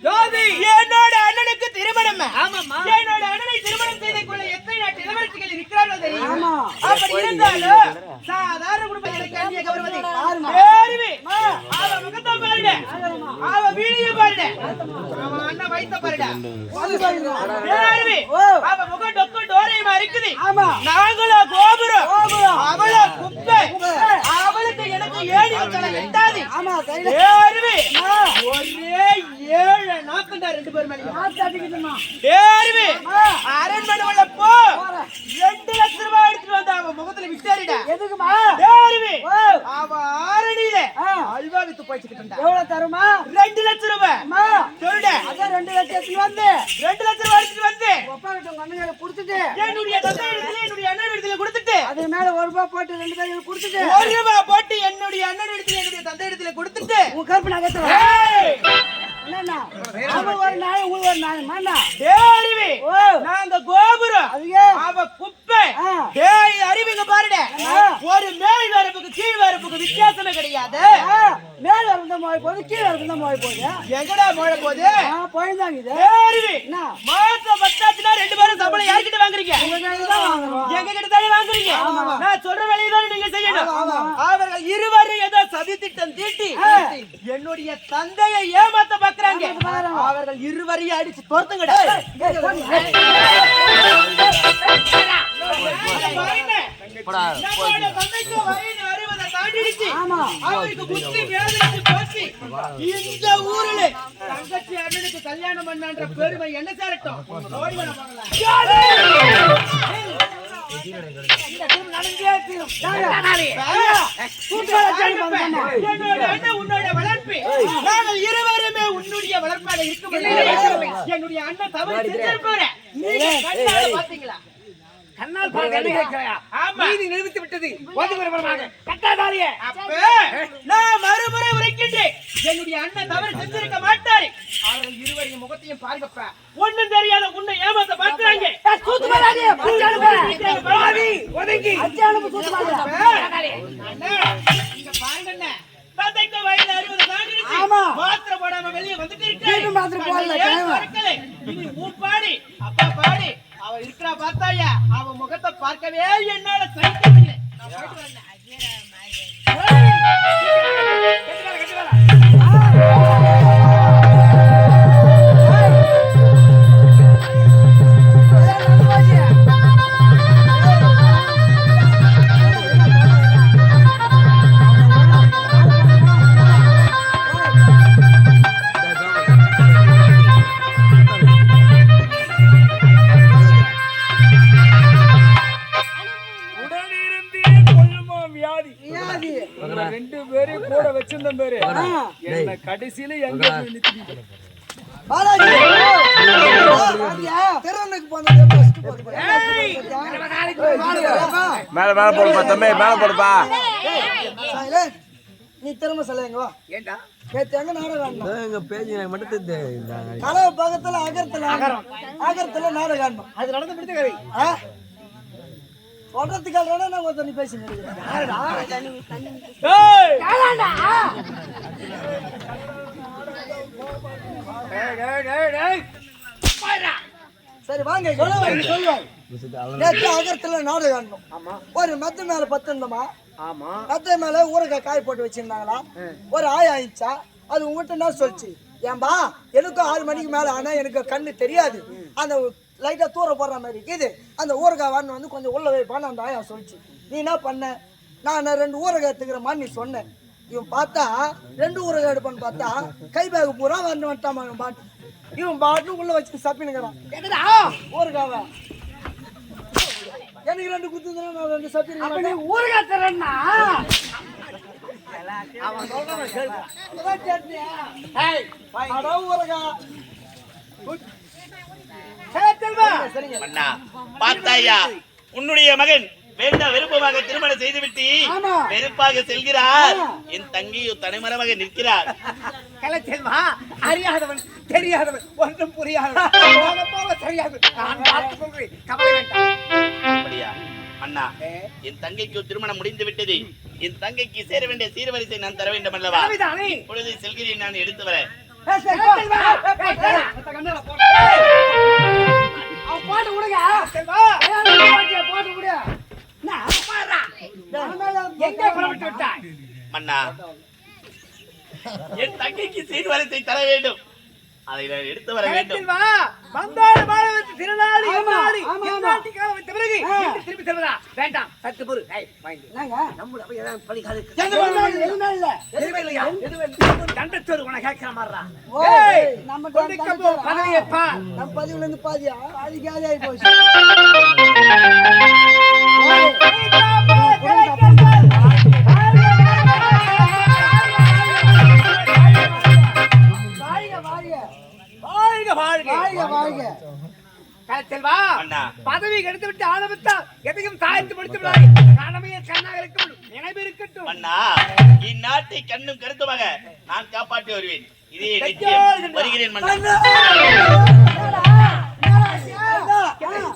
ஜோதி என்னோட அண்ணனுக்கு திருமணம். ஆமாமா. என்னோட அண்ணனை திருமணம் செய்து கொள்ள எத்தனை நாட்டு இளவரசிகள் இருக்கிறார்கள் தெரியுமா? அப்படி இருந்தாலும் சாதாரண குடும்பம் எனக்கு அந்நிய கௌரவத்தை பேருவே அவ முகத்தை பாருங்க, அவ வீடியோ பாருங்க, அவ அண்ணன் வயித்த பாருங்க, பேருவே அவ முகம் டொக்கு டோரையுமா இருக்குது. நாங்களோ கோபுரம், அவளோ குப்பை, அவளுக்கு எனக்கு ஏடி வச்சால எட்டாது. பேருவே ஒரே 7 நாக்கண்டா 2 பேர் மேல பேருவே அரண்மனை உள்ள போ 2 லட்சம் ரூபாய் எடுத்துட்டு வந்தா அவ முகத்துல விட்டாரிடா. எதுக்குமா? பேருவே அவ ஆரணியில அல்வா வித்து போய்ச்சிட்டு எவ்வளவு தருமா? 2 லட்சம் ரூபாய். சொல்லுடா. அத 2 லட்சத்துக்கு வந்து 2 லட்சம் ரூபாய் எடுத்துட்டு வந்து அப்பா கிட்ட உங்க அண்ணனை கொடுத்துட்டு என்னுடைய தந்தை இடத்துல என்னுடைய அண்ணன் இடத்துல கொடுத்துட்டு அது மேல 1 ரூபாய் போட்டு 2 பேருக்கு கொடுத்துட்டு 1 ரூபாய் போட்டு என்னுடைய அண்ணன் இடத்துல என்னுடைய தந்தை இடத்துல கொடுத்துட்டு உன் கற்பனை நகத்துல என்னன்னா அவ ஒரு நாய் உள்ள ஒரு நாய் மாண்டா டேரிவி நாங்க கோபுரம் அவ குப்பை டேய் அறிவிங்க பாருடா ஒரு மேல் வரப்புக்கு கீழ் வரப்புக்கு வித்தியாசமே கிடையாது. மேல் வரப்புல மோய் போகுது கீழ் வரப்புல மோய் போகுது. எங்கடா மோய் போகுது? போய்தாங்க இது டேரிவி மாசம் 10,000 2 பேரும் சம்பளம் யார் கிட்ட வாங்குறீங்க? எங்க கிட்ட தான் வாங்குறீங்க. நான் சொல்ற வேலையை தான் நீங்க செய்யணும். அவர்கள் இருவரும் ஏதோ சதி திட்டம் தீட்டி என்னுடைய தந்தையை ஏமாத்த பார்க்கறாங்க. அவர்கள் இருவரையும் அடிச்சு தோர்த்துங்கடா. அவருக்கு புத்தி வேதனைச்சு போச்சு. இந்த ஊரில் தங்கச்சி அண்ணனுக்கு கல்யாணம் பண்ணான்ற பெருமை என்ன சேரட்டும். உன்னோட வளர்ப்பு நாங்கள் இருவருமே உன்னுடைய வளர்ப்பாக இருக்க முடியாது. என்னுடைய அண்ணன் தவறு செஞ்சிருப்பாரு. பாத்தீங்களா? கண்ணால் நிரூபித்து விட்டது. நான் மறுமுறை உரைக்கின்றேன். என்னுடைய அண்ணன் தவறு செஞ்சிருக்க மாட்டாரு. அவர்கள் இருவரையும் முகத்தையும் பாருங்கப்ப. ஒண்ணும் தெரியாத உன்னை ஏமாத்த பார்க்கிறாங்க. தந்தைக்கு வயது 60 தாண்டிடுச்சு. மாத்திரை போடாம வெளியே வந்துட்டு இருக்கேன். இனி மூப்பாடி அப்பா பாடி அவ இருக்கிறா பார்த்தாயா அவ முகத்தை பார்க்கவே என்னால சகிக்க முடியல. நான் போயிட்டு வரேன். கடைசியில எங்க மேல மேல போடுப்பா தம்பி, மேல போடுப்பா. நீ திரும்ப சொல்லுங்க. ஏண்டா எங்க நாடகம் மட்டும் கலவு பக்கத்துல அகரத்துல நாடகம் அது நடந்து பிடித்த கதை சொல்றதுக்காக நான் ஒருத்தர் பேசினேன். சரி வாங்க சொல்லுவாங்க. நேற்று அகரத்துல நாடகம் ஒரு மெத்த மேல 10 இருந்தோமா? மெத்த மேல ஊறுகாய் காய் போட்டு வச்சிருந்தாங்களா? ஒரு ஆய் ஆயிடுச்சா? அது உங்ககிட்ட என்ன சொல்லிச்சு? ஏன்பா எனக்கும் 6 மணிக்கு மேல ஆனா எனக்கு கண்ணு தெரியாது, அந்த லைட்டா தூர போடுற மாதிரி இருக்குது, அந்த ஊறுகாய் வான்னு வந்து கொஞ்சம் உள்ள வைப்பான்னு அந்த ஆயா சொல்லிச்சு. நீ என்ன பண்ண? நான் 2 ஊறுகாய் எடுத்துக்கிற மாதிரி நீ சொன்னேன். இவன் பார்த்தா 2 ஊறுகாய் எடுப்பான்னு பார்த்தா கை பேகு பூரா வந்துட்டான். இவன் பாட்டு இவன் பாட்டு உள்ள வச்சு சப்பினுங்கிறான் ஊறுகாவை. எனக்கு 2 குத்துதுன்னா நான் 2 சத்திரி அப்ப நீ ஊருகா தரேன்னா அவன் சொல்றான் கேளு. ஏய், அட ஊரகா கேட்டல்வா. மன்னா பார்த்தாயா உன்னுடைய மகன் வேண்ட விருப்பமாக திருமணம் செய்துவிட்டு ஆமா. வெறுப்பாக செல்கிறார் என் தங்கையோ தனிமரமாக நிற்கிறார் கலச்செல்வா, அறியாதவன் தெரியாதவன் ஒன்றும் புரியாதவன் போக போக தெரியாது. நான் பார்த்து சொல்றேன், கவலை வேண்டாம். அப்படியா அண்ணா என் தங்கைக்கு திருமணம் முடிந்து விட்டது என் தங்கைக்கு சேர வேண்டிய சீர்வரிசை நான் தர வேண்டும் அல்லவா சரிதானே? இப்பொழுது செல்கிறேன் நான் எடுத்து வரேன் கேட்டல்வா. அவன் பாட்டு விடுங்க. செல்வா, பாட்டு விடு. நான் பாடுறா. எங்கே புறப்பட்டு விட்டாய்? மன்னா என் தங்கைக்கு சீர்வரிசை தர வேண்டும் அதை நான் எடுத்து வர வேண்டும் கேட்டல்வா, வந்தாடு வாழவத்து திருநாளி என்னாளி என்னாட்டி காலம் வைத்த பிறகு இன்று திரும்பி செல்வதா? வேண்டாம், சற்று பொறு. ஏய், வாங்கி. நம்முடைய அப்ப ஏதாவது பழி காலுக்கு. எதுவுமே இல்லையா? தண்டச்சோறு உனக்கு கேட்கிற மாதிரிடா. ஏய், நம்ம கொடுக்க போ, பதவியை பார். நம்ம பதிவுல இருந்து பாதியா பாதி காலி ஆகி போச்சு வாழ்க, வாழ்க. வாழ்க வாழ்க கலச்செல்வா, அண்ணா. பதவி கெடுத்து விட்டு ஆரம்பித்தால் எதையும் சாய்த்து முடித்து விடாய். கடமையை கண்ணாக இருக்கும் நினைவு இருக்கட்டும். மன்னா இந்நாட்டை கண்ணும் கருத்துமாக நான் காப்பாற்றி வருவேன் இதே நிச்சயம் வருகிறேன் மன்னா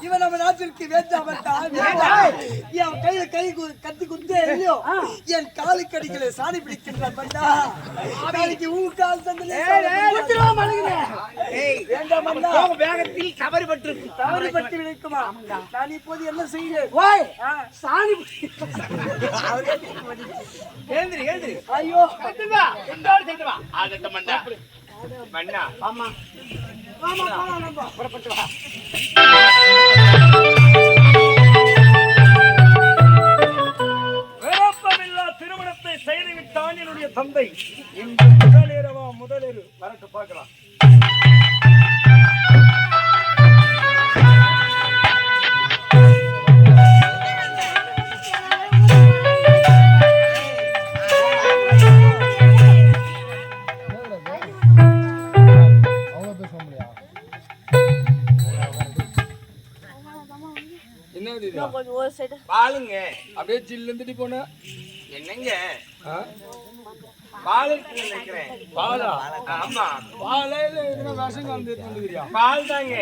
இவன் நம்ம நாட்டிற்கு என் கையில கத்தி குத்தே இல்லையோ என் காலுக்கு அடிக்கல சாணி பிடிக்கின்றான் பண்ணா நாளைக்கு உன் கால் சந்திலே வேண்டாம் அண்ணா. வேகத்தில் தவறுபட்டு தவறுபட்டு விடுக்குமா நான் இப்போது என்ன செய்கிறேன் சாணி எழுந்திரு, எழுந்திரு. ஐயோ கலச்செல்வா, என்னோடு சென்று வா. ஆகட்டும் மன்னா மன்னா, ஆமா, ஆமா போலாம் நம்ம புறப்பட்டு வா. விருப்பமில்லா திருமணத்தை செய்துவிட்டான் என்னுடைய தந்தை இன்று முதலேறு வரட்டு பார்க்கலாம் பாலுங்க அப்படியே ஜில்லு இருந்துட்டு போன என்னங்க பால் இருக்குன்னு நினைக்கிறேன். பாலா ஆமா, பாலையில எதுனா விஷம் கலந்து வந்துக்கிறியா பால் தாங்க.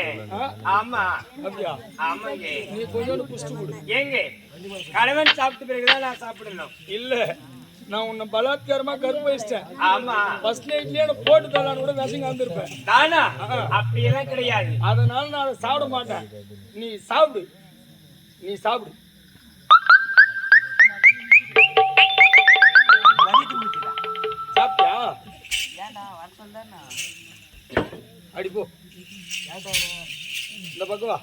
ஆமா, அப்படியா ஆமாங்க. நீ கொஞ்சோண்டு புஷ்டு கொடு ஏங்க கணவன் சாப்பிட்ட பிறகுதான் நான் சாப்பிடணும். இல்ல நான் உன்னை பலாத்காரமா கற்பழிச்சிட்டேன் ஆமா, ஃபர்ஸ்ட் நைட்லயே போட்டு தரலான்னு கூட விஷம் கலந்துருப்பேன் தானா? அப்படியெல்லாம் கிடையாது. அதனால நான் அதை சாப்பிட மாட்டேன் நீ சாப்பிடு நீ சாப்பிடு சாப்பிட்டியா அடி போ இந்த பக்கம் வா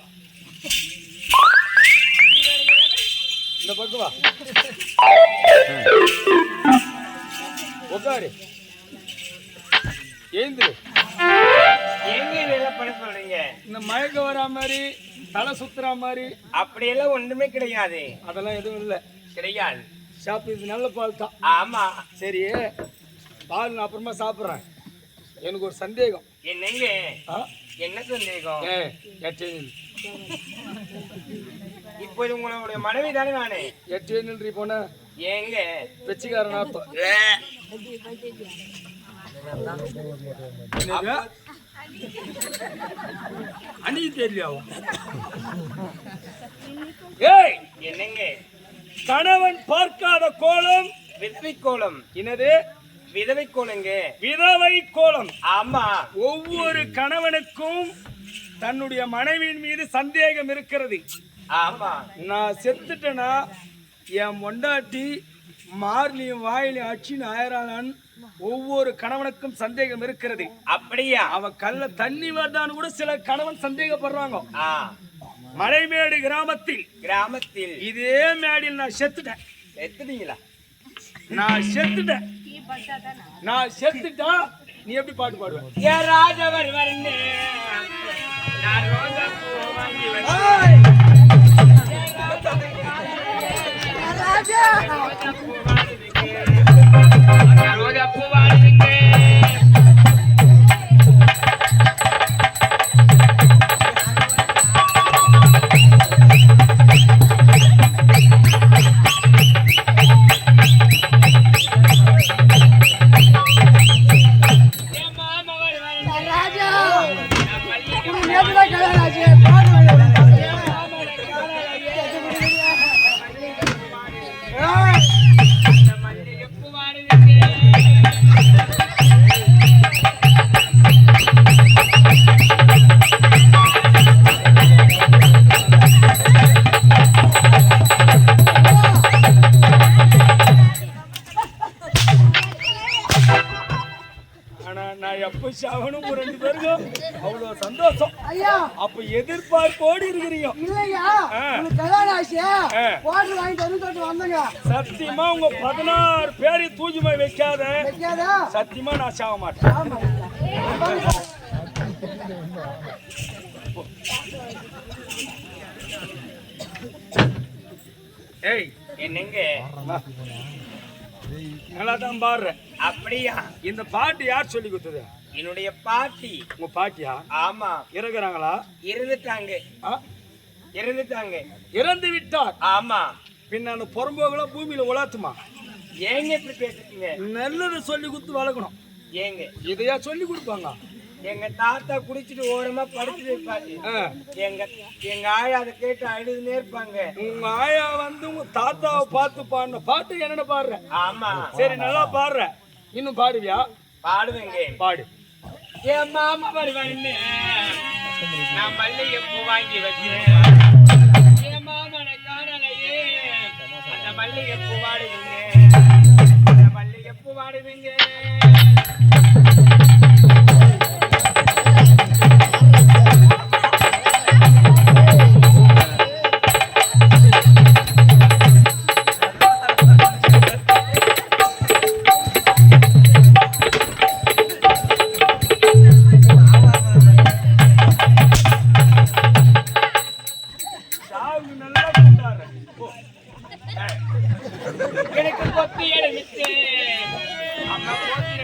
இந்த பக்கம் வா உட்காரு எழுந்துரு எங்க இதெல்லாம் பண்ண சொல்றீங்க? இந்த மயக்கம் வரா மாதிரி தலை சுத்துற மாதிரி அப்படியெல்லாம் ஒண்ணுமே கிடையாது. அதெல்லாம் எதுவும் இல்லை கிடையாது. சாப்பிட்டு இது நல்ல பால் தான் ஆமா. சரி பால் நான் அப்புறமா சாப்பிட்றேன் எனக்கு ஒரு சந்தேகம் என்னங்க? ஆ? என்ன சந்தேகம்? எட்டு இப்போது உங்களுடைய மனைவி தானே நானு? எட்டு நின்றி போன ஏங்க வெச்சிக்காரன் அர்த்தம் அணி தெரியும் ஏய் என்னங்க? கணவன் பார்க்காத கோலம் விதவை கோலம். என்னது விதவை கோலங்க. விதவை கோலம் ஆமா, ஒவ்வொரு கணவனுக்கும் தன்னுடைய மனைவியின் மீது சந்தேகம் இருக்கிறது ஆமா. நான் செத்துட்டேனா என் மொண்டாட்டி மார்லியும் வாயிலையும் அச்சின்னு ஆயிராளான்னு ஒவ்வொரு கணவனுக்கும் சந்தேகம் இருக்கிறது. அப்படியா? அவன் கல்ல தண்ணி வருதான்னு கூட சில கணவன் சந்தேகப்படுறாங்க. ஆ, மலைமேடு கிராமத்தில் கிராமத்தில் இதே மேடையில் நான் செத்துட்டேன். எத்துனீங்களா? நான் செத்துட்டேன். நான் செத்துட்டா நீ எப்படி பாட்டு பாடுவ? ஏ ராஜவர் வரனே நான் ரோஜா பூ வாங்கி வந்தேன். ஏய்! ரோஜா பூ வாடுதுங்க. ஆனா நான் எப்ப சாவணும் ரெண்டு பேருக்கும் அவ்வளவு சந்தோஷம். ஐயா அப்ப எதிர்பார்ப்போடு இருக்கிறீங்க. இல்லையா ஆ. உங்களுக்கு கல்யாணம் ஆச்சு ஆ. போட்டு வாங்கிட்டு வந்து தொட்டு வந்தங்க சத்தியமா உங்க 16 பேரை தூக்கி போய் வைக்காத. வைக்காதா சத்தியமா நான் சாக மாட்டேன். ஆமா ஏய் என்னங்க நல்லா தான் பாடுறேன். அப்படியா? இந்த பாட்டு யார் சொல்லி கொடுத்தது? என்னுடைய பாட்டி. உங்க பாட்டியா? ஆமா, இறக்குறாங்களா? இருந்துட்டாங்க. ஆ? இருந்துட்டாங்க. இறந்து விட்டார். ஆமா. பின்ன அந்த பொறம்போகளை பூமியில உலாத்துமா? ஏங்க இப்படி பேசுறீங்க? நல்லது சொல்லி கொடுத்து வளர்க்கணும். ஏங்க இதையா சொல்லி கொடுப்பாங்க? எங்க தாத்தா குடிச்சிட்டு ஓரமா படுத்துட்டு இருப்பாரு. ஆ. எங்க ஆயா அதை கேட்டு அழுதுனே இருப்பாங்க. உங்க ஆயா வந்து உங்க தாத்தாவை பார்த்து பாடின பாட்டு என்னென்ன பாடுற? ஆமா. சரி நல்லா பாடுற. இன்னும் பாடுவியா? பாடுவேங்க. பாடு. என் மாமா வருவான்னு நான் மல்லிகைப்பூ வாங்கி வச்சேன். என் மாமனை காணலையே. அந்த மல்லிகைப்பூ வாடுவீங்க. அந்த மல்லிகைப்பூ வாடுவீங்க. சாவு நல்லா கூட்டாரு. எனக்கு கொத்தி எடுத்து அம்மா போத்தி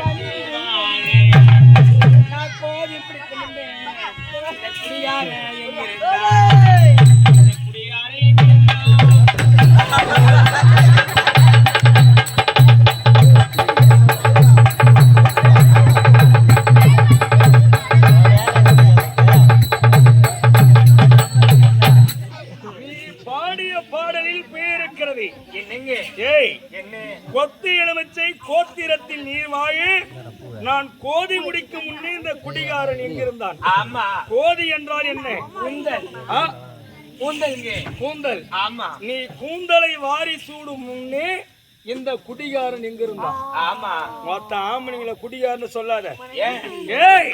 நான் கோதி பிடிக்கணும். குடியார எங்க இருந்தா? குடியார எங்க இருந்தா? நீ பாடிய பாடலில் பேர் இருக்கிறது. என்னங்க? ஏய், என்ன? கொத்து எலுமிச்சை கோத்திரத்தில் நீர் வாழு. நான் கோதி முடிக்கும் முன்னே இந்த குடிகாரன் எங்கிருந்தான்? ஆமா. கோதி என்றால் என்ன? கூந்தல். ஆ? கூந்தல்ங்க. கூந்தல். ஆமா. நீ கூந்தலை வாரி சூடும் முன்னே இந்த குடிகாரன் எங்கிருந்தான்? ஆமா. மொத்த ஆம்பளைங்களை குடிகாரன்னு சொல்லாத. ஏன்? ஏய்,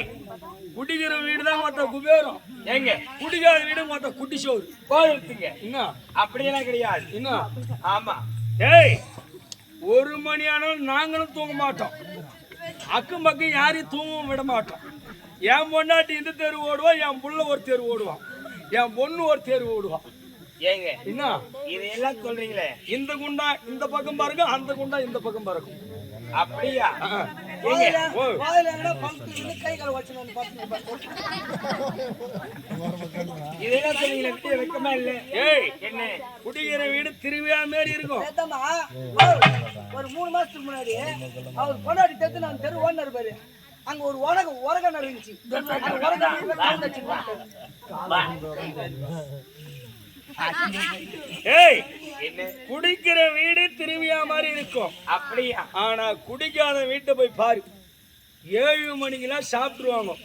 குடிக்கிற வீடு தான் மொத்த குபேரம். ஏங்க? குடிகார வீடு மொத்த குட்டி சோறு. போயிருக்குங்க. என்ன அப்படியெல்லாம் கிடையாது. என்ன? ஆமா. ஏய், 1 மணி ஆனாலும் நாங்களும் தூங்க மாட்டோம். அக்கம் பக்கம் யாரையும் தூங்கவும் விட மாட்டோம். என் பொண்டாட்டி இந்த தெரு ஓடுவான், என் புள்ள ஒரு தெரு ஓடுவான், என் பொண்ணு ஒரு தெரு ஓடுவான். ஏங்க? என்ன இதெல்லாம் சொல்றீங்களே, இந்த குண்டா இந்த பக்கம் பாருங்க, அந்த குண்டா இந்த பக்கம் பாருங்க. அப்படியா? ஏங்க, ஓ, கை கால் வச்சு பார்த்து இதெல்லாம் சொல்றீங்களே, விட்டு வெக்கமா இல்ல? ஏய், என்ன? குடிக்கிற வீடு திருவிழா மாரி இருக்கும். ஏத்தம்மா, ஒரு 3 மாசத்துக்கு முன்னாடி அவர் பொண்டாட்டி தெத்து நான் தெரு ஓனர் பாரு, அங்க ஒரு உரகன் இருந்துச்சு. அந்த உரகன் கவுண்ட் வச்சு ஏய், என்ன? குடிக்கிற வீடு திருவிழா மாதிரி இருக்கும். அப்படியா? ஆனா குடிக்காத வீட்டை போய் பாரு, 7 மணிக்கெல்லாம் சாப்பிட்டுருவாங்க,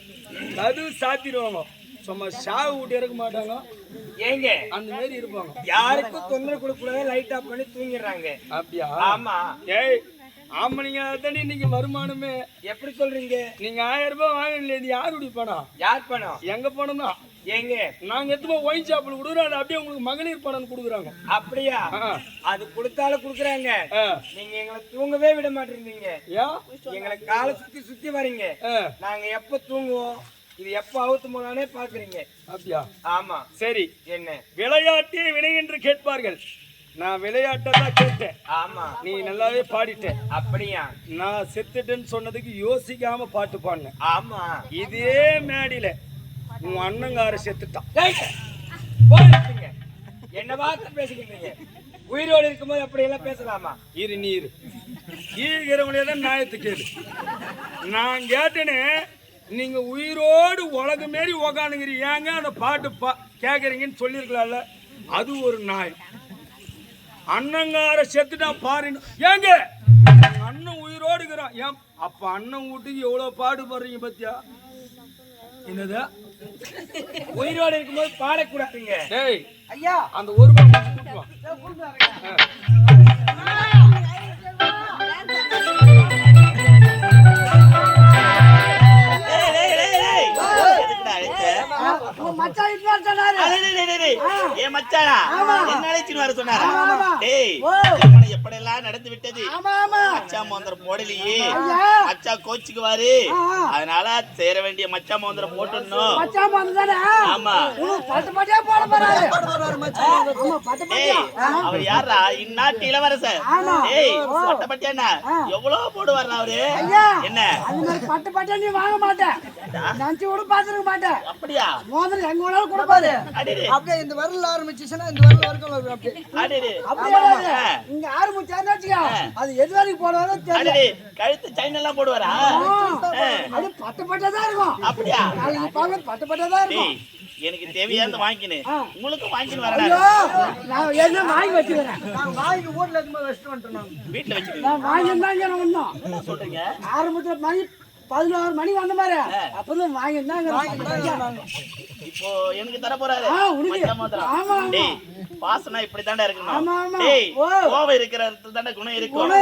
கதவு சாத்திடுவாங்க, சும்மா சாவு விட்டு இறக்க மாட்டாங்க. ஏங்க? அந்த மாதிரி இருப்பாங்க. யாருக்கும் தொந்தரவு கொடுக்கூடாது, லைட் ஆஃப் பண்ணி தூங்கிடுறாங்க. அப்படியா? ஆமா. ஏய், ஆம்பளைங்க தானே இன்னைக்கு வருமானமே. எப்படி சொல்றீங்க? நீங்க 1000 ரூபாய் வாங்கல, இது யாருடைய பணம்? யார் பணம்? எங்க பணம் தான். ஏங்க? நாங்க எத்தனை ஒயின் ஷாப்ல கொடுக்குறோம், அது அப்படியே உங்களுக்கு மகளிர் பணம் கொடுக்குறாங்க. அப்படியா? அது கொடுத்தாலும் கொடுக்குறாங்க. நீங்க எங்களை தூங்கவே விட மாட்டேங்கிறீங்க. எங்களை காலை சுத்தி சுத்தி வரீங்க. நாங்க எப்ப தூங்குவோம், இது எப்ப அவுத்து போனானே பாக்குறீங்க. அப்படியா? ஆமா. சரி, என்ன? விளையாட்டே வினை என்று கேட்பார்கள். நான் விளையாட்டை தான் கேட்டேன். ஆமா நீ நல்லாவே பாடிட்ட. அப்படியா? நான் செத்துட்டேன்னு சொன்னதுக்கு யோசிக்காம பாட்டு பாடினேன். ஆமா இதே மேடியில உன் அண்ணங்கார செத்துட்டான். போயிருக்கீங்க. என்ன பார்த்து பேசிக்கிட்டீங்க? உயிரோடு இருக்கும்போது அப்படி எல்லாம் பேசலாமா? இரு நீர் கீழ்கிறவங்களே தான் நியாயத்து கேளு. நான் கேட்டேனே, நீங்க உயிரோடு உலக மாரி உக்காந்துங்கிறீங்க, ஏங்க அந்த பாட்டு கேட்குறீங்கன்னு சொல்லியிருக்கலாம்ல. அது ஒரு நியாயம். அண்ணங்கார செத்துட்டா பாருன்னு ஏங்க அண்ணன் உயிரோடு இருக்கிறான். ஏன் அப்ப அண்ணன் வீட்டுக்கு எவ்வளவு பாடுபடுறீங்க பத்தியா? என்னது உயிரோடு இருக்கும்போது பாடக்கூடாதுங்க. டேய் ஐயா அந்த ஒரு மச்சான் இட்லா சொன்னாரு. ஏன் மச்சானா என்ன அழைச்சின்னு வர சொன்னாரா? டேய் எப்படியெல்லாம் நடந்து விட்டது. மச்சா மோந்திரம் போடலையே, மச்சா கோச்சுக்குவாரு. அதனால சேர வேண்டிய மச்சா மோந்திரம் போட்டுடணும். மச்சான் வந்தானே. ஆமா பட்டு பட்டியா போட போறாரு. அவர் யாரா? இந்நாட்டு இளவரசர். டேய் பட்ட பட்டியா எவ்வளவு போடுவார் அவரு? என்ன அது மாதிரி பட்டு பட்டியா நீ வாங்க மாட்டேன், நினைச்சு கூட பாத்துருக்க மாட்டேன். அப்படியா? மோதிரம் எங்க வேணாலும் கொடுப்பாரு. அப்படியே இந்த வரல ஆரம்பிச்சுன்னா இந்த வரல வரைக்கும் அப்படியே இங்க ஆரம்பிச்சாருன்னு வச்சுக்கோ, அது எது வரைக்கும் போடுவாரோ தெரியல. கழுத்து செயின் எல்லாம் போடுவாரா? அது பட்டு பட்டா தான் இருக்கும். அப்படியா? பட்டு பட்டா தான் இருக்கும். எனக்கு தேவையானது வாங்கினேன், உங்களுக்கு வாங்கின்னு வரேன். நான் என்ன வாங்கி வச்சுக்கிறேன். நான் வாங்கி ஊர்ல இருக்கும்போது வச்சுட்டு வந்துட்டேன். வீட்டுல வச்சுக்கிறேன். நான் வாங்கியிருந்தாங்க வந்தோம். என்ன சொல்றீங்க? ஆரம்பத்துல மணி 11 மணி வந்த மாதிரி அப்பதான் வாங்கியிருந்தாங்க. இப்போ எனக்கு தர போறாரு. ஆமா டேய் பாசனா இப்படி தாண்டா இருக்கணும். ஆமா ஆமா. டேய் கோவம் இருக்கிற இடத்துல தாண்டா குணம் இருக்கும்.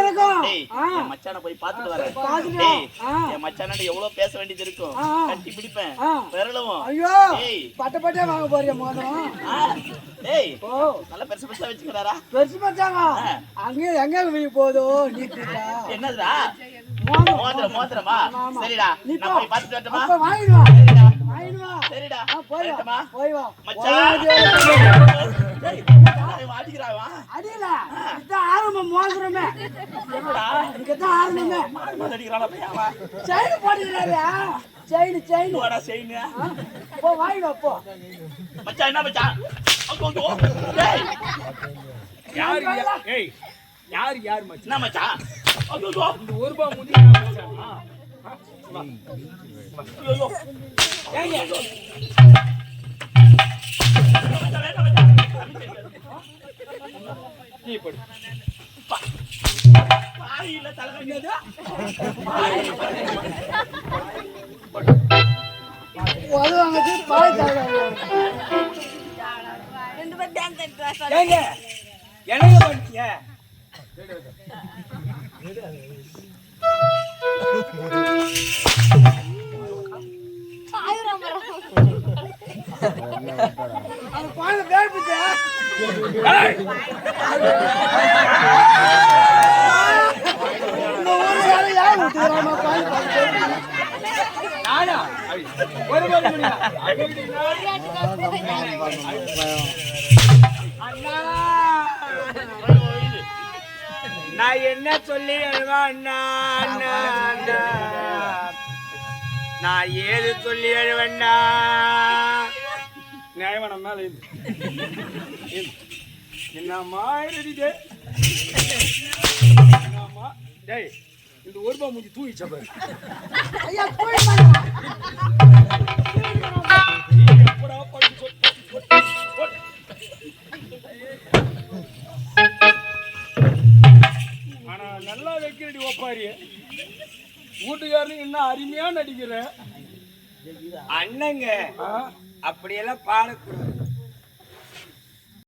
டேய் என் மச்சானை போய் பாத்துட்டு வரேன். டேய் என் மச்சானாண்ட எவ்வளவு பேச வேண்டியது இருக்கும். கட்டி பிடிப்பேன் விரலவும். ஐயோ பட்ட பட்டே வாங்க போறியா மோதிரம்? டேய் நல்ல பெருசு பெருசா வச்சுக்கிறாரா? பெருசு பச்சாங்க அங்கே எங்க போதோ நீ என்னதுடா? மோதிரமா? சரிடா நான் போய் பாத்துட்டு வரட்டுமா? அப்ப வாங்கிடுவா. சரிடா போய்வா போய்வா. மச்சான் அடிக்கிறாவா? அடியில இதான் ஆரம்பம். மோதிரமே இதுதான் ஆரம்பமே. அடிக்கிறானா பையன்? செயின் போட்டுக்கிறாரு. செயின் வாடா செயின். போ வாங்கிடுவா போ. மச்சான் என்ன மச்சான்? டேய் யார் ஏய் யார் மச்சான்? என்ன மச்சான்? இந்த ஒரு ரூபாய் முந்தி மச்சானா? நீ படு. பாயில தலைவலியாது. வாங்க பாய் தாங்க. ஏங்க என்னங்க பண்ணீங்க? அது பாய் வேர்பிச்சா. யார் விட்டுறாமா பாய் பாய். நானா ஒரு மணி முடியா? அண்ணா நான் என்ன சொல்லி அழுவா? அண்ணா அண்ணா நான் ஏது சொல்லி அழுவண்ணா? நியாயமான மேல என்னம்மா எழுதிட்டே என்னம்மா? டேய் இந்த ஒரு ரூபாய் மூஞ்சி தூக்கிச்ச பாரு. ஐயா போய் பாரு. எப்படா படிச்சு சொல். ஆனா நல்லா வைக்கிறடி ஒப்பாரி. வீட்டுக்காரனு இன்னும் அருமையா நடிக்கிற அண்ணங்க அப்படியெல்லாம் பாடக்கூடாது.